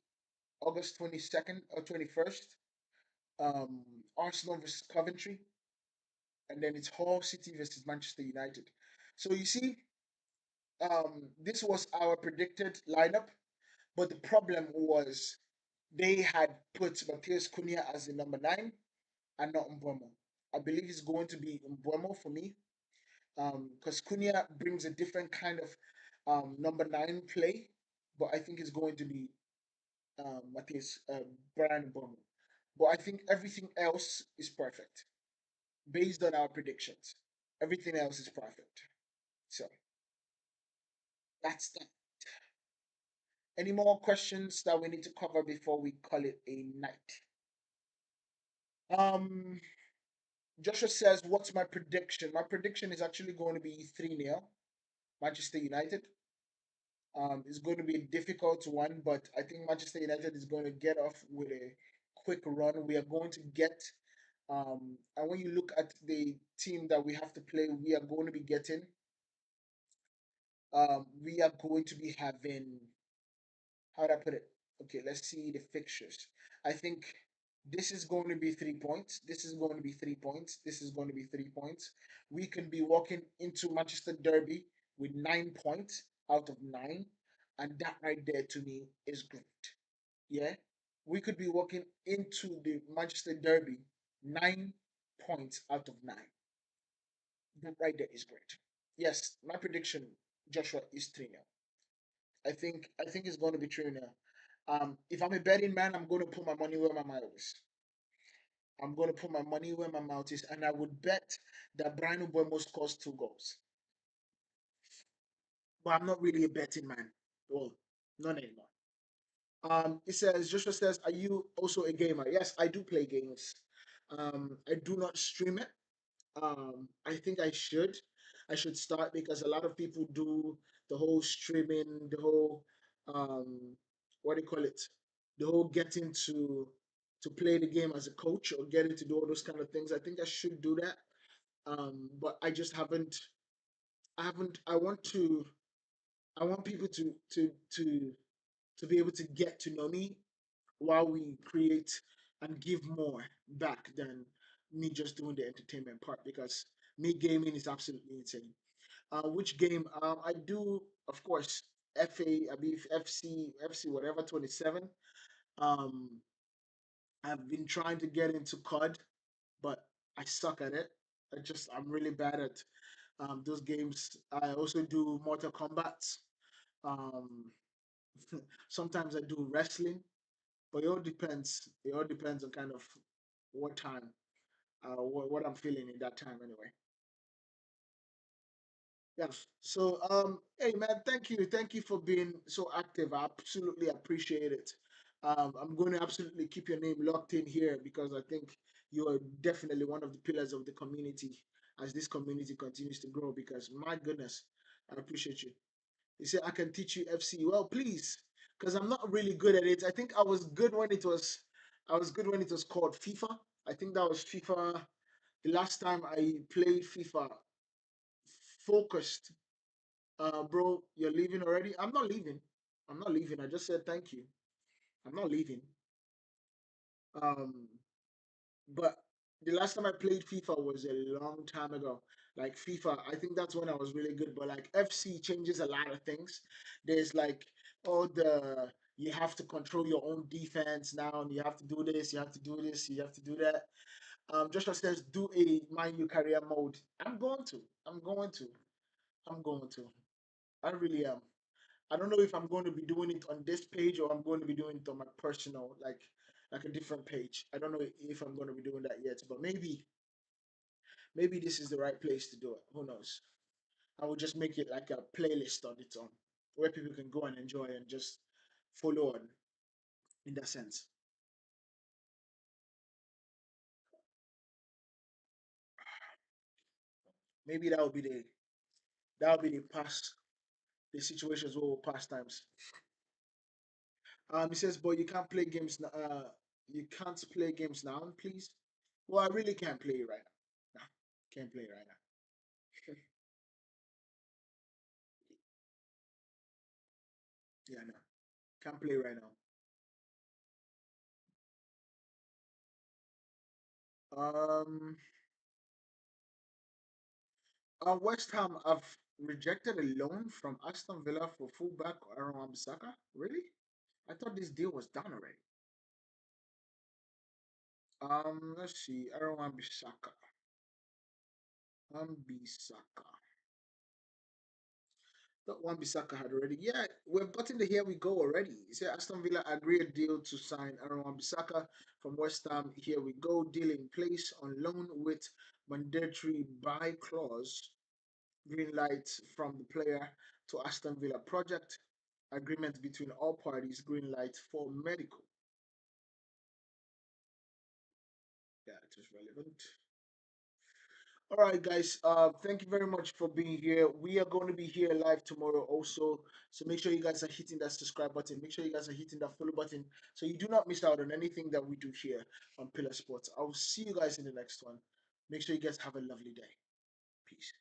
August 22nd or 21st, Arsenal versus Coventry, and then it's Hull City versus Manchester United. So you see, this was our predicted lineup, but the problem was they had put Matheus Cunha as the number 9 and not Mbeumo. I believe it's going to be Mbeumo for me because Cunha brings a different kind of number 9 play, but I think it's going to be Matheus Brian Mbeumo. But I think everything else is perfect based on our predictions. Everything else is perfect. So that's that. Any more questions that we need to cover before we call it a night? Um, Joshua says, "What's my prediction?" My prediction is actually going to be 3-0 Manchester United. It's going to be a difficult one, but I think Manchester United is going to get off with a quick run. We are going to get, and when you look at the team that we have to play, we are going to be having, how do I put it? Okay, let's see the fixtures. I think this is going to be 3 points. This is going to be 3 points. This is going to be 3 points. We could be walking into Manchester Derby with 9 points out of nine, and that right there to me is great. Yeah, we could be walking into the Manchester Derby 9 points out of nine. That right there is great. Yes, my prediction, Joshua, is 3-0. I think it's going to be 3-0. If I'm a betting man, I'm going to put my money where my mouth is. I'm going to put my money where my mouth is, and I would bet that Brian Mbeumo scores 2 goals. But I'm not really a betting man. Well, not anymore. It says Joshua says, "Are you also a gamer?" Yes, I do play games. I do not stream it. I think I should. I should start because a lot of people do the whole streaming, the whole what do you call it? The whole getting to play the game as a coach or getting to do all those kind of things. I think I should do that. But I just haven't. I haven't. I want to. I want people to be able to get to know me while we create and give more back than me just doing the entertainment part because me gaming is absolutely insane. Which game? I do, of course, I believe FC, whatever 27. Um, I've been trying to get into COD, but I suck at it. I'm really bad at those games. I also do Mortal Kombat. Um, sometimes I do wrestling, but it all depends. It all depends on kind of what time, what I'm feeling in that time anyway. Yeah. So, hey man, thank you for being so active. I absolutely appreciate it. I'm going to absolutely keep your name locked in here because I think you are definitely one of the pillars of the community as this community continues to grow. Because my goodness, I appreciate you. You say I can teach you FC. Well, please, because I'm not really good at it. I think I was good when it was called FIFA. I think that was FIFA. The last time I played FIFA focused Bro, you're leaving already? I'm not leaving. I'm not leaving. I just said thank you. I'm not leaving. Um, but the last time I played FIFA was a long time ago. Like FIFA, I think that's when I was really good. But like FC changes a lot of things. There's like all the you have to control your own defense now, and you have to do this, you have to do this, you have to do that. Joshua says do a mind you career mode. I'm going to. I'm going to. I'm going to. I really am. I don't know if I'm going to be doing it on this page or I'm going to be doing it on my personal, like a different page. I don't know if I'm going to be doing that yet, but maybe this is the right place to do it. Who knows? I will just make it like a playlist on its own, where people can go and enjoy and just follow on in that sense. Maybe that will be the past the situations where we'll pastimes. He says, "But you can't play games. You can't play games now, please." Well, I really can't play right now. No, can't play right now. Yeah, no, can't play right now. Um, West Ham have rejected a loan from Aston Villa for fullback Aaron Wan-Bissaka. Really? I thought this deal was done already. Let's see. Aaron Wan-Bissaka. Wan-Bissaka. Thought Wan-Bissaka had already. Yeah, we've gotten the here we go already. It said Aston Villa agreed a deal to sign Aaron Wan-Bissaka from West Ham. Here we go. Deal in place on loan with mandatory buy clause. Green light from the player to Aston Villa project. Agreement between all parties. Green light for medical. Yeah, it is relevant. All right, guys. Thank you very much for being here. We are going to be here live tomorrow also. So make sure you guys are hitting that subscribe button. Make sure you guys are hitting that follow button so you do not miss out on anything that we do here on Pillar Sports. I will see you guys in the next one. Make sure you guys have a lovely day. Peace.